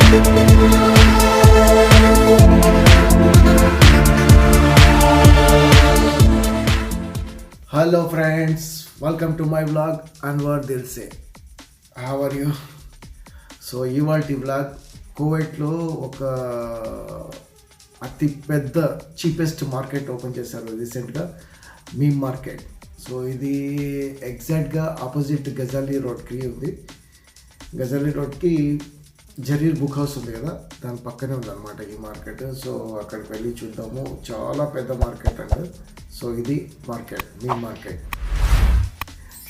Hello friends, welcome to my vlog Anwar Dilse. How are you? So ఇవాల్టి vlog కువైట్లో ఒక అతి పెద్ద చీపెస్ట్ మార్కెట్ ఓపెన్ చేశారు రీసెంట్గా, మీమ్ మార్కెట్. సో ఇది ఎగ్జాక్ట్గా ఆపోజిట్ గజాలీ రోడ్కి ఉంది. గజాలీ రోడ్కి జరీర్ బుక్ హౌస్ ఉంది కదా, దాని పక్కనే ఉందన్నమాట ఈ మార్కెట్. సో అక్కడికి వెళ్ళి చూద్దాము. చాలా పెద్ద మార్కెట్ అండి. సో ఇది market, meme market.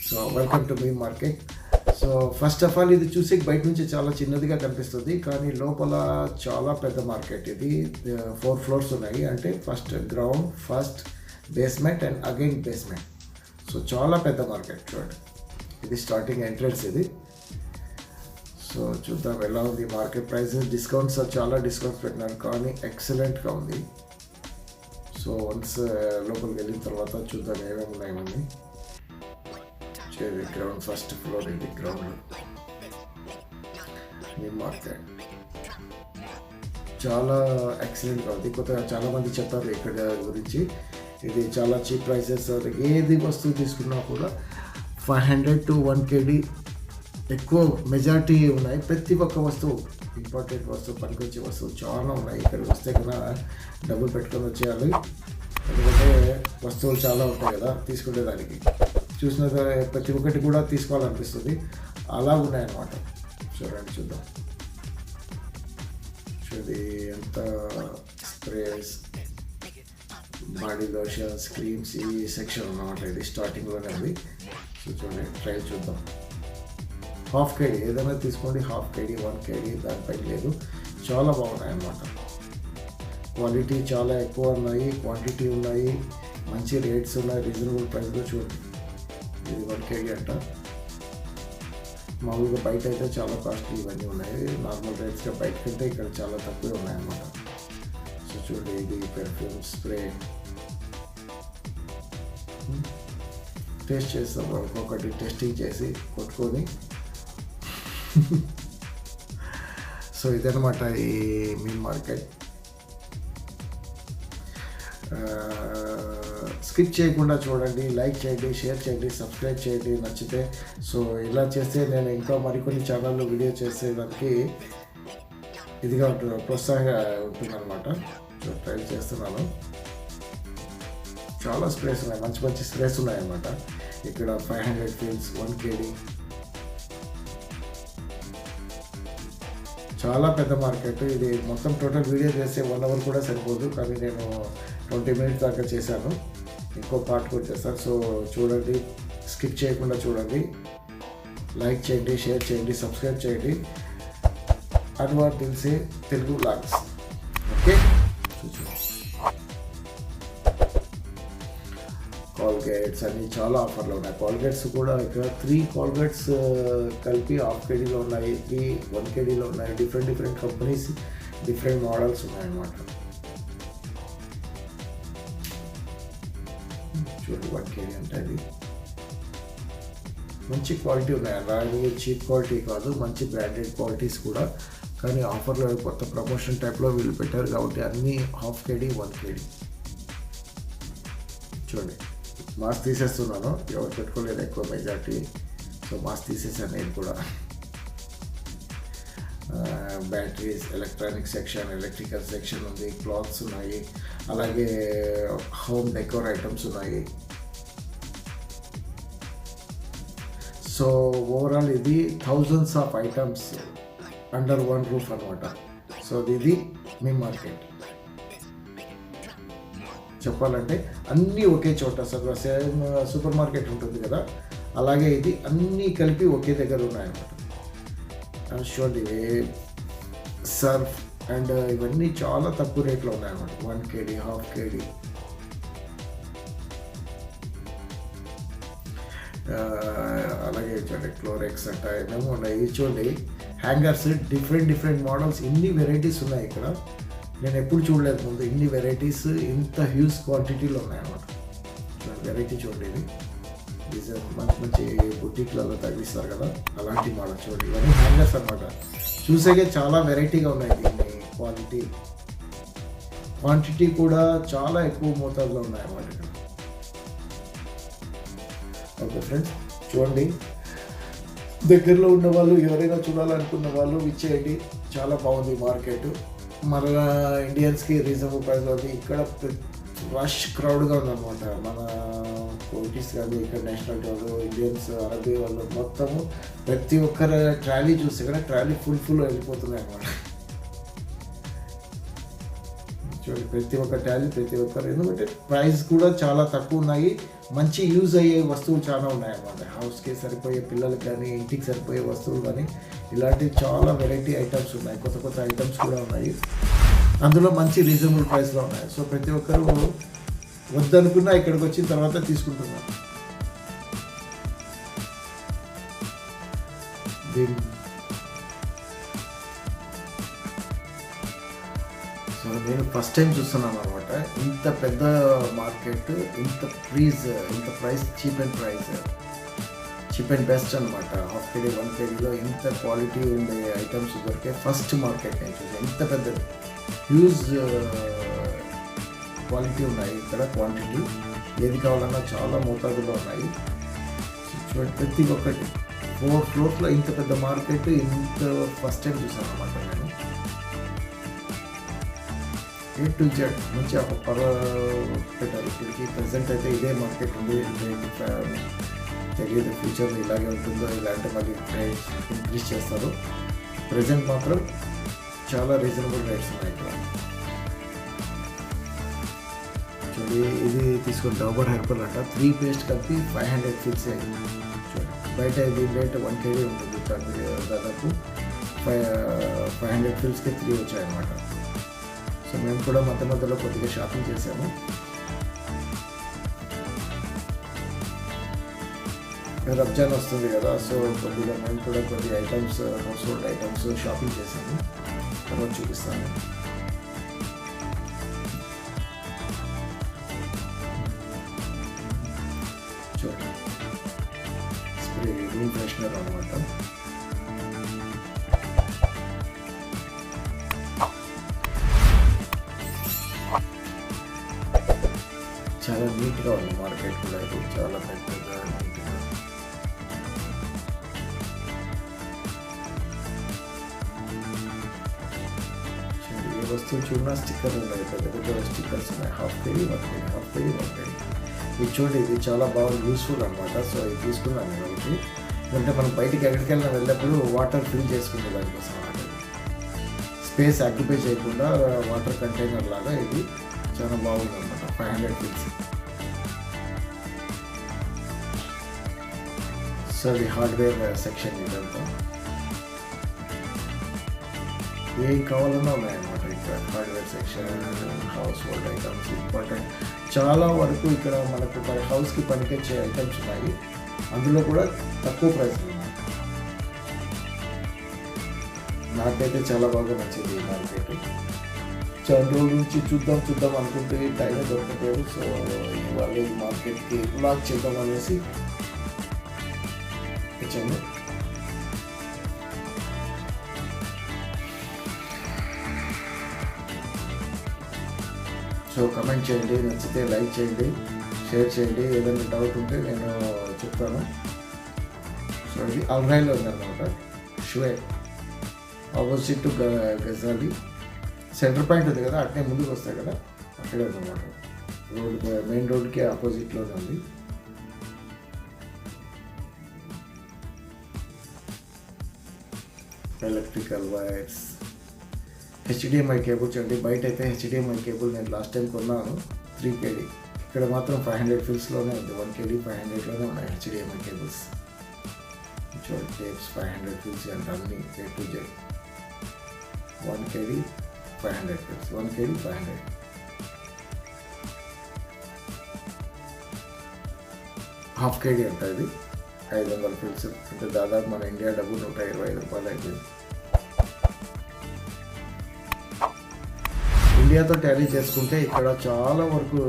So welcome to meme market. So first of all ఇది చూసి బయట నుంచి చాలా చిన్నదిగా కనిపిస్తుంది, కానీ లోపల చాలా పెద్ద మార్కెట్. ఇది 4 floors ఉన్నాయి. అంటే first ground, first basement and again basement. So చాలా పెద్ద మార్కెట్ చూడండి. ఇది స్టార్టింగ్ ఎంట్రన్స్ ఇది. సో చూద్దాం ఎలా ఉంది మార్కెట్ ప్రైస్. డిస్కౌంట్స్ చాలా డిస్కౌంట్స్ పెట్టినారు, కానీ ఎక్సలెంట్గా ఉంది. సో వన్స్ లోపలికి వెళ్ళిన తర్వాత చూద్దాం ఏమేమి ఉన్నాయని. గ్రౌండ్ ఫస్ట్ ఫ్లోర్, ఇది గ్రౌండ్ మీ మార్కెట్. చాలా ఎక్సలెంట్గా ఉంది. కొత్తగా చాలామంది చెప్పారు ఇక్కడ గురించి. ఇది చాలా చీప్ ప్రైసెస్. ఏది వస్తువు తీసుకున్నా కూడా 500 to 1 KD ఎక్కువ మెజారిటీ ఉన్నాయి. ప్రతి ఒక్క వస్తువు, ఇంపార్టెంట్ వస్తువు, పనికొచ్చే వస్తువు చాలా ఉన్నాయి. ఇక్కడికి వస్తే కన్నా డబ్బులు పెట్టుకొని వచ్చేయాలి, ఎందుకంటే వస్తువులు చాలా ఉంటాయి కదా తీసుకునేదానికి. చూసిన ప్రతి ఒక్కటి కూడా తీసుకోవాలనిపిస్తుంది, అలా ఉన్నాయన్నమాట. చూడండి, చూద్దాం. చూడండి ఎంత స్ప్రేస్, బాడీ లోషన్స్, క్రీమ్స్, ఈ సెక్షన్ అన్నమాట. ఇది స్టార్టింగ్లోనే ఉంది. సో చూడండి, ట్రై చూద్దాం. ½ KD ఏదైనా తీసుకోండి, ½ KD 1 KD దానిపై లేదు. చాలా బాగున్నాయి అన్నమాట. క్వాలిటీ చాలా ఎక్కువ ఉన్నాయి, క్వాంటిటీ ఉన్నాయి, మంచి రేట్స్ ఉన్నాయి, రీజనబుల్ ప్రైస్లో. చూడండి, ఇది 1 KD అంట. మామూలుగా బయట అయితే చాలా కాస్ట్లీ ఇవన్నీ ఉన్నాయి. నార్మల్ రేట్స్గా బయట కంటే ఇక్కడ చాలా తక్కువే ఉన్నాయన్నమాట. సో చూడండి, ఇది పెర్ఫ్యూమ్ స్ప్రే. టేస్ట్ చేస్తాం, ఒక్కొక్కటి టెస్టింగ్ చేసి కొట్టుకొని. సో ఇదన్నమాట ఈ మీమ్ మార్కెట్. స్కిప్ చేయకుండా చూడండి, లైక్ చేయండి, షేర్ చేయండి, సబ్స్క్రైబ్ చేయండి నచ్చితే. సో ఇలా చేస్తే నేను ఇంకా మరికొన్ని ఛానల్లో వీడియో చేసేదానికి ఇదిగా ఉంటుంది, ప్రోత్సాహంగా ఉంటుందన్నమాట. సో ట్రై చేస్తున్నాను. చాలా స్ప్రేస్ ఉన్నాయి, మంచి మంచి స్ప్రేస్ ఉన్నాయన్నమాట. ఇక్కడ 500 fils, 1 KD. చాలా పెద్ద మార్కెట్ ఇది. మొత్తం టోటల్ వీడియో చేస్తే 1 hour కూడా సరిపోదు, కానీ నేను 20 minutes దాకా చేశాను. ఇంకో పార్ట్ కూడా చేస్తాను. సో చూడండి, స్కిప్ చేయకుండా చూడండి, లైక్ చేయండి, షేర్ చేయండి, సబ్స్క్రైబ్ చేయండి. అన్వర్ దిల్సే తెలుగు వ్లాగ్స్. ఓకే, కాల్గేట్స్ అన్నీ చాలా ఆఫర్లు ఉన్నాయి. కాల్గేట్స్ కూడా ఇక్కడ 3 కాల్గేట్స్ కలిపి ½ KDలో ఉన్నాయి, 3 1 KDలో ఉన్నాయి. డిఫరెంట్ కంపెనీస్, డిఫరెంట్ మోడల్స్ ఉన్నాయన్నమాట. చూడండి, 1 KD అంటే అది మంచి క్వాలిటీ ఉన్నాయి. అలాగే చీప్ క్వాలిటీ కాదు, మంచి బ్రాండెడ్ క్వాలిటీస్ కూడా. కానీ ఆఫర్లో కొత్త ప్రమోషన్ టైప్లో వీళ్ళు పెట్టారు కాబట్టి అన్నీ ½ KD 1 KD. చూడండి, మాస్క్ తీసేస్తున్నాను, ఎవరు పెట్టుకోలేదు ఎక్కువ మెజార్టీ. సో మాస్క్ తీసేసాను నేను కూడా. Batteries, electronic section, electrical section ఉంది, క్లాత్స్ ఉన్నాయి, అలాగే హోమ్ డెకోర్ ఐటమ్స్ ఉన్నాయి. సో ఓవరాల్ ఇది thousands of items under 1 roof అనమాట. సో ఇది మీ మార్కెట్. చెప్పాలంటే అన్నీ ఒకే చోట, సేమ్ సూపర్ మార్కెట్ ఉంటుంది కదా, అలాగే ఇది అన్నీ కలిపి ఒకే దగ్గర ఉన్నాయన్నమాట. చూడండి, సర్ఫ్ అండ్ ఇవన్నీ చాలా తక్కువ రేట్లో ఉన్నాయన్నమాట. 1 KD, ½ KD. అలాగే చూడండి, క్లోరెక్స్ అంట ఏమేమో ఉన్నాయి. చూడండి, హ్యాంగర్స్, డిఫరెంట్ మోడల్స్, ఇన్ని వెరైటీస్ ఉన్నాయి ఇక్కడ. నేను ఎప్పుడు చూడలేదు ముందు ఇన్ని వెరైటీస్, ఇంత హ్యూజ్ క్వాంటిటీలో ఉన్నాయన్నమాట. వెరైటీ చూడండి, ఇది డిజైన్ మంచి మంచి బుటీక్లలో తగిలిస్తారు కదా, అలాంటి మోడల్ చూడండి. ఇవన్నీ హ్యాంగర్స్ అనమాట. చూసేకే చాలా వెరైటీగా ఉన్నాయి దీన్ని క్వాంటిటీ కూడా చాలా ఎక్కువ మోతాదులో ఉన్నాయి అన్నమాట ఇక్కడ. ఓకే ఫ్రెండ్స్, చూడండి, దగ్గరలో ఉన్న వాళ్ళు ఎవరైనా చూడాలనుకున్న వాళ్ళు ఇచ్చేయండి. చాలా బాగుంది మార్కెట్. మన ఇండియన్స్కి రీజనబుల్ ప్రైస్లో ఉంది. ఇక్కడ రష్ క్రౌడ్గా ఉందన్నమాట. మన కోటీస్ కానీ ఇక్కడ నేషనల్ వాళ్ళు, ఇండియన్స్, అరబీ వాళ్ళు మొత్తము ప్రతి ఒక్కరు ట్రాలీ చూస్తే ఇక్కడ ట్రాలీ ఫుల్ వెళ్ళిపోతున్నాయి అన్నమాట. చూడండి, ప్రతి ఒక్క ట్రాలీ, ప్రతి ఒక్కరు, ఎందుకంటే ప్రైస్ కూడా చాలా తక్కువ ఉన్నాయి. మంచి యూజ్ అయ్యే వస్తువులు చాలా ఉన్నాయన్నమాట. హౌస్కి సరిపోయే, పిల్లలకి కానీ ఇంటికి సరిపోయే వస్తువులు కానీ ఇలాంటివి చాలా వెరైటీ ఐటమ్స్ ఉన్నాయి. కొత్త ఐటమ్స్ కూడా ఉన్నాయి. అందులో మంచి రీజనబుల్ ప్రైస్లో ఉన్నాయి. సో ప్రతి ఒక్కరు వద్దనుకున్నా ఇక్కడికి వచ్చిన తర్వాత తీసుకుంటున్నారు. సో నేను ఫస్ట్ టైం చూస్తున్నాను అనమాట. ఇంత పెద్ద మార్కెట్, ఇంత ప్రైస్, చీప్ అండ్ బెస్ట్ అనమాట. హాఫ్ కేజీ, 1 kgలో ఇంత క్వాలిటీ ఉండే ఐటమ్స్ దొరికే ఫస్ట్ మార్కెట్ నేను చూసాను. ఇంత పెద్దది, హ్యూజ్ క్వాలిటీ ఉన్నాయి ఇక్కడ. క్వాంటిటీ ఏది కావాలన్నా చాలా మోతాదులో ఉన్నాయి. చూడండి, ప్రతి ఒక్కటి 4 floors ఇంత పెద్ద మార్కెట్ ఇంత ఫస్ట్ టైం చూసాను అనమాట నేను. A to Z మంచి ఒక పెట్టారు ఇక్కడికి. ప్రజెంట్ అయితే ఇదే మార్కెట్ ఉంది. తెలియదు ఫ్యూచర్లో ఇలాగే ఉంటుందో, ఇలాంటి మళ్ళీ ప్రైస్ ఇంక్రీజ్ చేస్తారు. ప్రజెంట్ మాత్రం చాలా రీజనబుల్ రేట్స్ ఉన్నాయి ఇక్కడ. చూడండి, ఇది తీసుకుని డాబర్ హెర్బల్ అంట. 3 paste కలిపి 500 fils అయింది. చూడండి, బయట ఇది రేట్ 1 kg ఉంటుంది. దాదాపు 500 filsకి 3 వచ్చాయన్నమాట. సో మేము కూడా మధ్యలో కొద్దిగా షాపింగ్ చేసాము. రంజాన్ వస్తుంది కదా, సో కొద్దిగా మేము కూడా కొద్ది items, house hold items shopping చేసాము. తర్వాత చూపిస్తాను. చూడండి, స్ప్రే రూమ్ ఫ్రెషనర్ అనమాట. చాలా నీట్గా ఉంది మార్కెట్ కూడా. ఇది చాలా పెద్దగా నీట్గా. ఏ వస్తువు చూడన్నా స్టిక్కర్లు ఉన్నాయి. పెద్ద స్టిక్కర్స్ ఉన్నాయి. Half KG, 1 kg. ఇది చూడండి, ఇది చాలా బాగా యూస్ఫుల్ అనమాట. సో ఇది తీసుకున్నాను నేను ఒకటి. అంటే మనం బయటికి ఎక్కడికెళ్ళినా వెళ్ళినప్పుడు వాటర్ ఫిల్ చేసుకునే దానికోసం స్పేస్ ఆక్యుపై చేయకుండా వాటర్ కంటైనర్ లాగా ఇది చాలా బాగుంది అనమాట. 500 fils. సో ఇది హార్డ్వేర్ సెక్షన్. ఇదంతా ఏం కావాలన్నా ఉన్నాయన్నమాట ఇక్కడ. Hardware section, house hold items, important చాలా వరకు ఇక్కడ మనకు హౌస్కి పనికొచ్చే ఐటమ్స్ ఉన్నాయి. అందులో కూడా తక్కువ ప్రైస్ ఉన్నాయి. నాకైతే చాలా బాగా నచ్చింది ఈ మార్కెట్. చాలా రోజుల నుంచి చూద్దాం అనుకుంటే టైం దొరకలేదు. సో ఇవాళ ఈ మార్కెట్కి బ్లాక్ చేద్దాం అనేసి వచ్చాము. సో కమెంట్ చేయండి, నచ్చితే లైక్ చేయండి, షేర్ చేయండి. ఏదైనా డౌట్ ఉంటే నేను చెప్తాను. సో ఇది అల్రైలో ఉందన్నమాట. షువే ఆపోజిట్ టు గజాలి. సెంటర్ పాయింట్ ఉంది కదా, అట్నే ముందుకు వస్తాయి కదా, అక్కడే ఉందన్నమాట. రోడ్, మెయిన్ రోడ్కి ఆపోజిట్లోనే ఉంది. ఎలక్ట్రికల్ వైర్స్, HDMI కేబుల్స్ అండి. బయట అయితే HDMI కేబుల్ నేను లాస్ట్ టైం కొన్నాను 3 kg. ఇక్కడ మాత్రం 500 filsలోనే ఉంది. 1 kg 500లోనే ఉన్నాయి HDMI కేబుల్స్. చూడండి, టేప్స్ 500 fils అంటే అన్నీ A to Z. 1 kg 500 fils, 1 kg 500. Half KG అంట ఇది 500 fils. అంటే దాదాపు మన ఇండియా డబ్బు 125 రూపాయలు అయిపోయింది. ఇండియాతో టాలీ చేసుకుంటే ఇక్కడ చాలా వరకు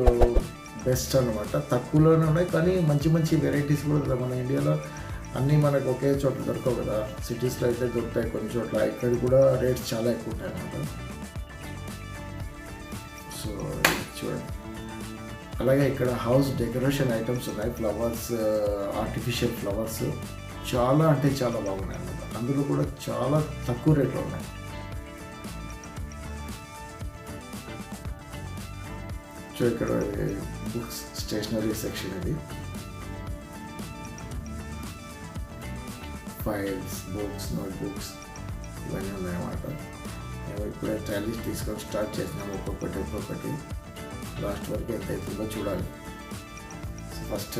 బెస్ట్ అనమాట. తక్కువలోనే ఉన్నాయి కానీ మంచి వెరైటీస్ కూడా మన ఇండియాలో అన్నీ మనకు ఒకే చోట దొరకవు కదా, సిటీస్లో అయితే దొరుకుతాయి కొన్ని చోట్ల, ఇక్కడ కూడా రేట్స్ చాలా ఎక్కువ ఉంటాయి అన్నమాట. సో చూడండి, అలాగే ఇక్కడ హౌస్ డెకరేషన్ ఐటమ్స్ ఉన్నాయి, ఫ్లవర్స్, ఆర్టిఫిషియల్ ఫ్లవర్స్ చాలా అంటే చాలా బాగున్నాయి అన్నమాట. అందులో కూడా చాలా తక్కువ రేట్లో ఉన్నాయి. సో ఇక్కడ బుక్స్ స్టేషనరీ సెక్షన్, ఇది ఫైల్స్, బుక్స్, నోట్ బుక్స్ ఇవన్నీ ఉన్నాయన్నమాట. మేము ఇప్పుడే ట్రాలీస్ తీసుకొని స్టార్ట్ చేసినాము, ఒక్కొక్కటి లాస్ట్ వరకు ఎంత అవుతుందో చూడాలి. ఫస్ట్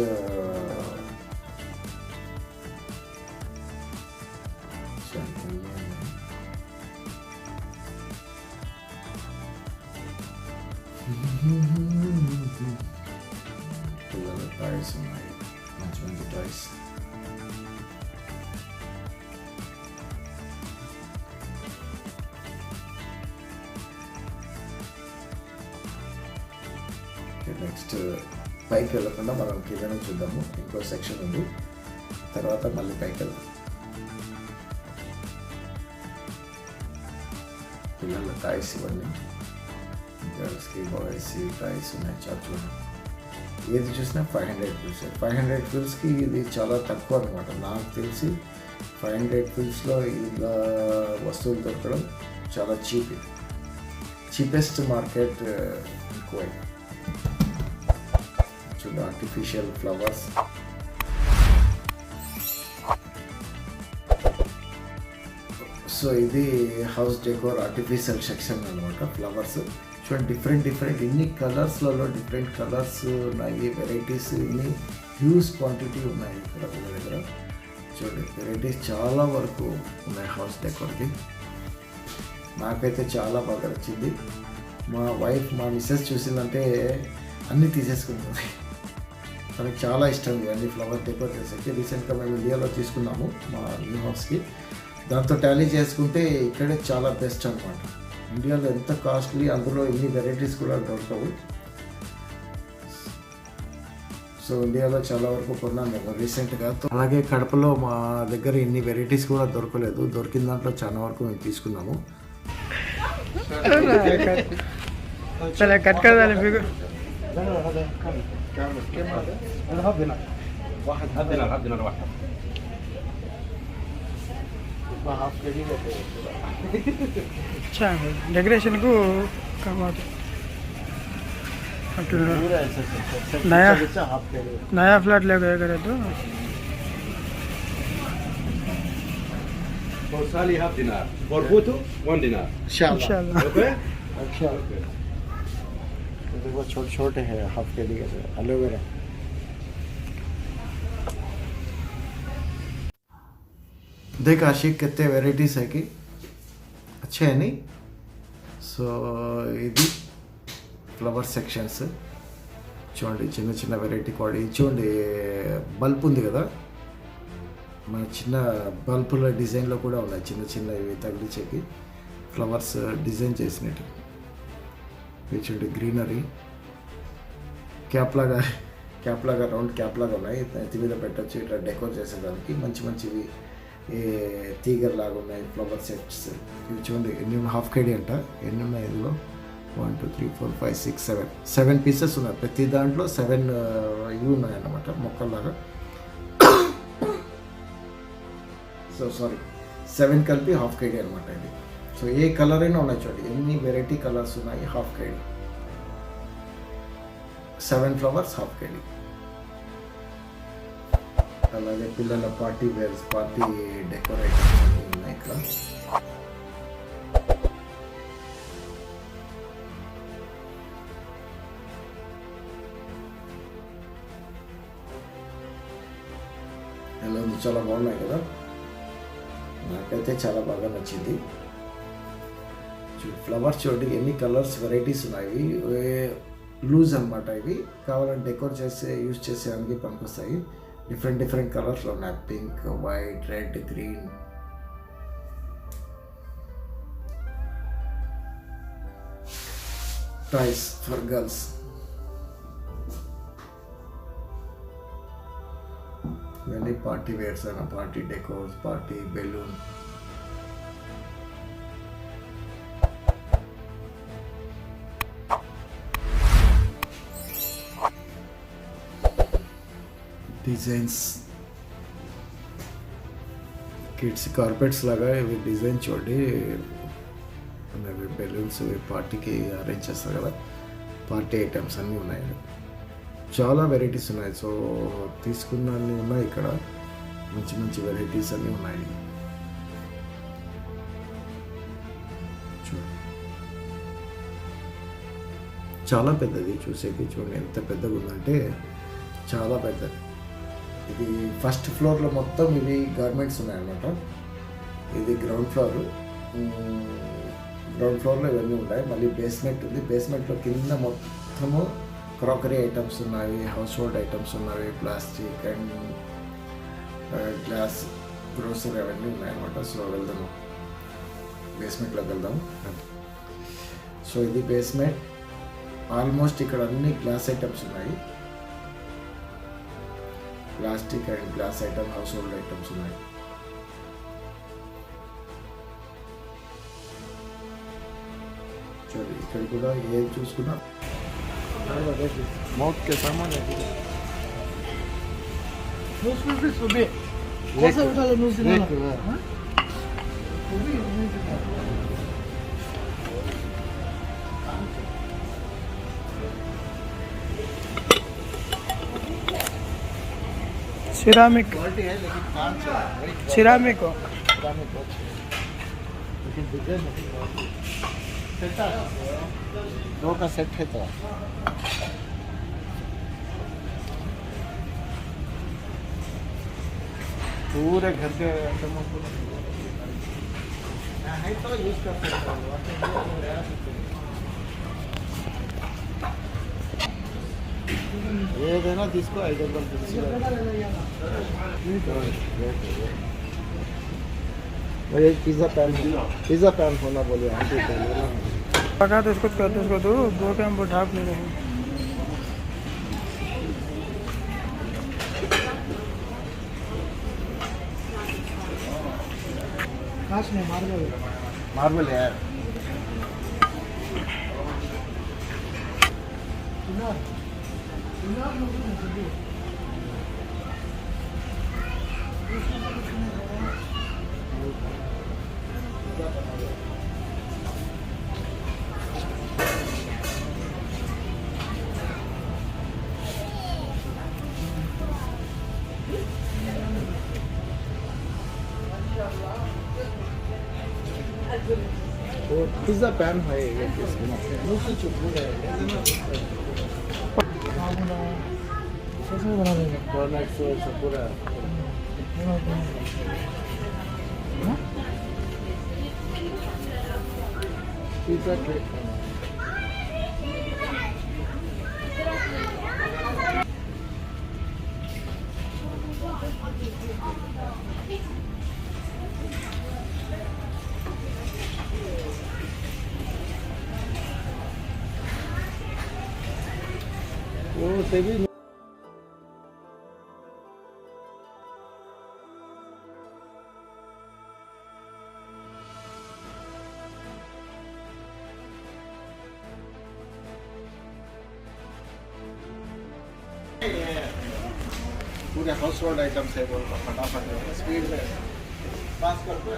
పిల్లల టాయ్స్ ఉన్నాయి, మంచి మంచి టాయ్స్. నెక్స్ట్ పైకి వెళ్ళకుండా మనం కింద చూద్దాము, ఇంకో సెక్షన్ ఉంది, తర్వాత మళ్ళీ పైకి వెళ్దాం. పిల్లల టాయ్స్ ఇవన్నీ, గర్ల్స్కి బాయ్స్కి టాయ్స్ ఉన్నాయి చాలా చూడండి. ఏది చూసినా 500 ఫిల్స్. 500 ఫిల్స్కి ఇది చాలా తక్కువ అనమాట. నాకు తెలిసి 500 ఫిల్స్లో ఇలా వస్తువులు దొరకడం చాలా చీపెస్ట్ మార్కెట్ ఎక్కువ. చూడండి, ఆర్టిఫిషియల్ ఫ్లవర్స్, సో ఇది హౌస్ డెకోర్ ఆర్టిఫిషియల్ సెక్షన్ అనమాట. ఫ్లవర్స్ చూడండి, డిఫరెంట్ ఇన్ని కలర్స్లలో డిఫరెంట్ కలర్స్ ఉన్నాయి, వెరైటీస్, ఇన్ని హ్యూజ్ క్వాంటిటీ ఉన్నాయి ఇక్కడ మన దగ్గర. చూడండి, వెరైటీస్ చాలా వరకు ఉన్నాయి హౌస్ డెకోర్కి. నాకైతే చాలా బాగా నచ్చింది. మా మిస్సెస్ చూసిందంటే అన్నీ తీసేసుకుంటుంది. తనకు చాలా ఇష్టం ఇవన్నీ ఫ్లవర్ డెకోర్ చేసేకి. రీసెంట్గా మేము ఇండియాలో తీసుకున్నాము మా న్యూ హౌస్కి. దాంతో టాలీ చేసుకుంటే ఇక్కడే చాలా బెస్ట్ అనమాట. ఇండియాలో ఎంత కాస్ట్లీ, అందులో ఇన్ని వెరైటీస్ కూడా దొరకవు. సో ఇండియాలో చాలా వరకు కొన్నాను నేను రీసెంట్గా. అలాగే కడపలో మా దగ్గర ఇన్ని వెరైటీస్ కూడా దొరకలేదు. దొరికిన దాంట్లో చాలా వరకు మేము తీసుకున్నాము. अच्छा है डेकोरेशन को काम आता नया फ्लैट ले गए करे तो हाफ दिनार और वो तो 1 दिनार इंशाल्लाह ओके. अच्छा, देखो छोटे हैं हाफ के लिए एलोवेरा. देख आशिक कितने वेराइटीज है कि अच्छे है नहीं. సో ఇది ఫ్లవర్ సెక్షన్స్ చూడండి, చిన్న వెరైటీ కూడా. ఇది చూడండి, బల్బ్ ఉంది కదా, మన చిన్న బల్బుల డిజైన్లో కూడా ఉన్నాయి చిన్న ఇవి తగిలించేకి ఫ్లవర్స్ డిజైన్ చేసినట్టు. ఇది చూడండి, గ్రీనరీ క్యాప్ లాగా రౌండ్ క్యాప్ లాగా ఉన్నాయి. నెత్తి మీద పెట్టచ్చు ఇట్లా డెకోర్ చేసేదానికి. మంచివి తీగర్ లాగా ఉన్నాయి ఫ్లవర్ సెట్స్. ఇవి చూడండి, ఎన్ని హాఫ్ కేడీ అంట. ఎన్ని ఉన్నాయి ఇందులో? 1 2 3 4 5 6 7 పీసెస్ ఉన్నాయి. ప్రతి దాంట్లో 7 ఇవి ఉన్నాయన్నమాట, మొక్కల్లాగా. సో 7 కలిపి హాఫ్ కేడీ అనమాట ఇది. సో ఏ కలర్ అయినా ఉన్నాయి చూడండి, ఎన్ని వెరైటీ కలర్స్ ఉన్నాయి. హాఫ్ కేడీ 7 ఫ్లవర్స్ హాఫ్ కేడీ. అలాగే పిల్లల పార్టీ వేర్స్, పార్టీ డెకరేషన్ ఉన్నాయి ఇక్కడ. ఎలా ఉంది? చాలా బాగున్నాయి కదా. నాకైతే చాలా బాగా నచ్చింది. ఫ్లవర్స్ చూడండి, ఎన్ని కలర్స్ వెరైటీస్ ఉన్నాయి. లూజ్ అనమాట. ఇవి కావాలంటే డెకోర్ చేసి యూజ్ చేసేదానికి పనికొస్తాయి. డిఫరెంట్ కలర్స్లో ఉన్నాయి. Pink, white, red, green. Toys for girls. ఇవన్నీ పార్టీ వేర్స్ అయినా party decors party balloon designs kids carpets లాగా ఇవి డిజైన్ చూడండి అవి బెలూన్స్ పార్టీకి అరేంజ్ చేస్తారు కదా పార్టీ ఐటమ్స్ అన్నీ ఉన్నాయి చాలా వెరైటీస్ ఉన్నాయి సో తీసుకున్న అన్నీ ఉన్నాయి ఇక్కడ మంచి మంచి వెరైటీస్ అన్నీ ఉన్నాయి చూడండి చాలా పెద్దది చూసేకి చూడండి ఎంత పెద్దగా ఉందంటే చాలా పెద్దది ఇది ఫస్ట్ ఫ్లోర్లో మొత్తం ఇవి గార్మెంట్స్ ఉన్నాయన్నమాట ఇది గ్రౌండ్ ఫ్లోర్లో ఇవన్నీ ఉన్నాయి మళ్ళీ బేస్మెంట్ ఉంది బేస్మెంట్లో కింద మొత్తము క్రాకరీ ఐటమ్స్ ఉన్నాయి హౌస్ హోల్డ్ ఐటమ్స్ ఉన్నాయి ప్లాస్టిక్ అండ్ గ్లాస్ గ్రోసరీ అవన్నీ ఉన్నాయన్నమాట సో వెళ్దాము బేస్మెంట్లోకి వెళ్దాము సో ఇది బేస్మెంట్ ఆల్మోస్ట్ ఇక్కడ అన్ని గ్లాస్ ఐటమ్స్ ఉన్నాయి plastic and glass item house hold items ఉన్నాయి చూడండి ఇక్కడ కూడా ఏది చూసుకున్నా मौत के सामान है न्यूज़ भी सुबह कैसे उठा लो न्यूज़ दिखाना हाँ? सिरामिक क्वालिटी है लेकिन कांच है सिरामिक हो सिरामिक लेकिन डिजाइन सेट दो का सेट है तो पूरे घर के आइटमों को है तो यूज कर सकते हो ఏదైనా తీసుకో 500 मुझे पिज़्ज़ा पैन होना बोलिए पका तो इसको कर दो उसको तो दो के हम वो ढाप ले रहे हैं काश में मार्बल है वो पिज़्ज़ा पैन है ये मुझसे चुप है कैसे बना लेंगे कॉर्नर से पूरा पिज़्ज़ा ट्रे वो से भी पूरे हाउस होल्ड आइटम्स है बोल फटाफट स्पीड में पास कर दो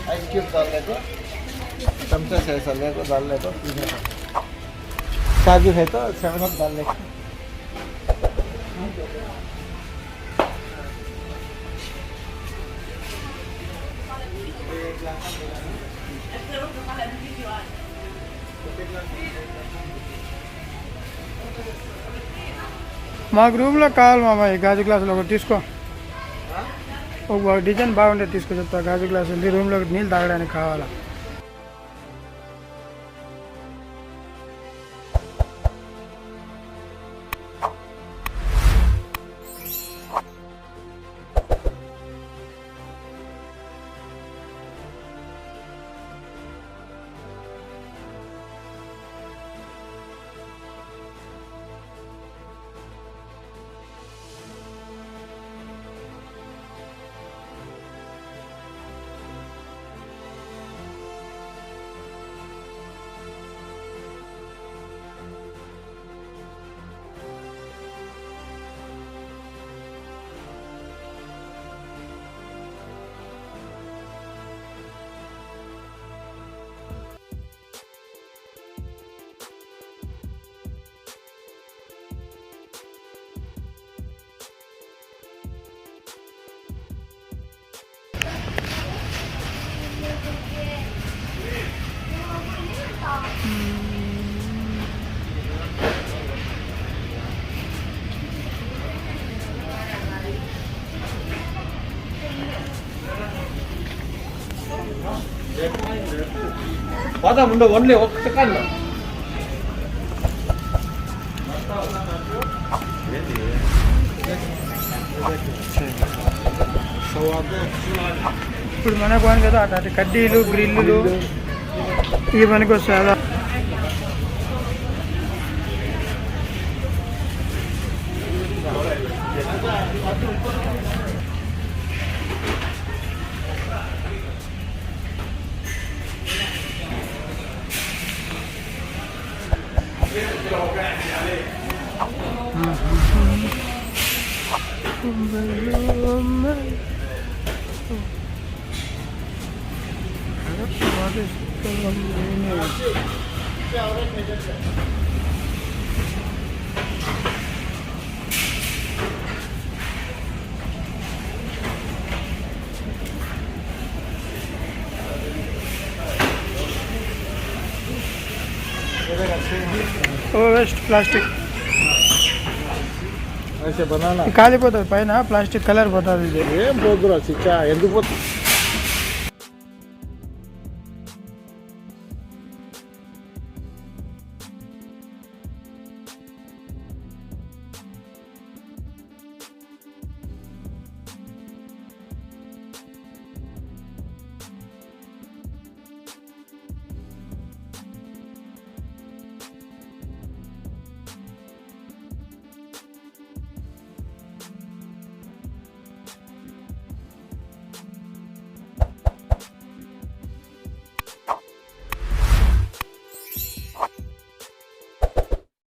आइस क्यूब डालने को चमचे से सलने को डालने को काजू है तो 7 अप डालने को మాకు రూమ్లో కావాలి మామ ఈ గాజు గ్లాసులు ఒకటి తీసుకో ఒక డిజైన్ బాగుండే తీసుకో చెప్తా గాజు గ్లాసు ఉంది రూమ్లో నీళ్ళు తాగడానికి కావాలా బాదాం ఉండవు ఓన్లీ ఒక్క కాళ్ళు ఇప్పుడు మనకు అని కదా అటు కడ్డీలు గ్రిల్లులు ఇవి మనకి వస్తాయి అలా వేస్ట్ ప్లాస్టిక్ ऐसे बनाना కాలిపోతుంది పైన ప్లాస్టిక్ కలర్ పోతుంది ఇది ఏం పోదురా చిచ్చా ఎందుకు పోతుంది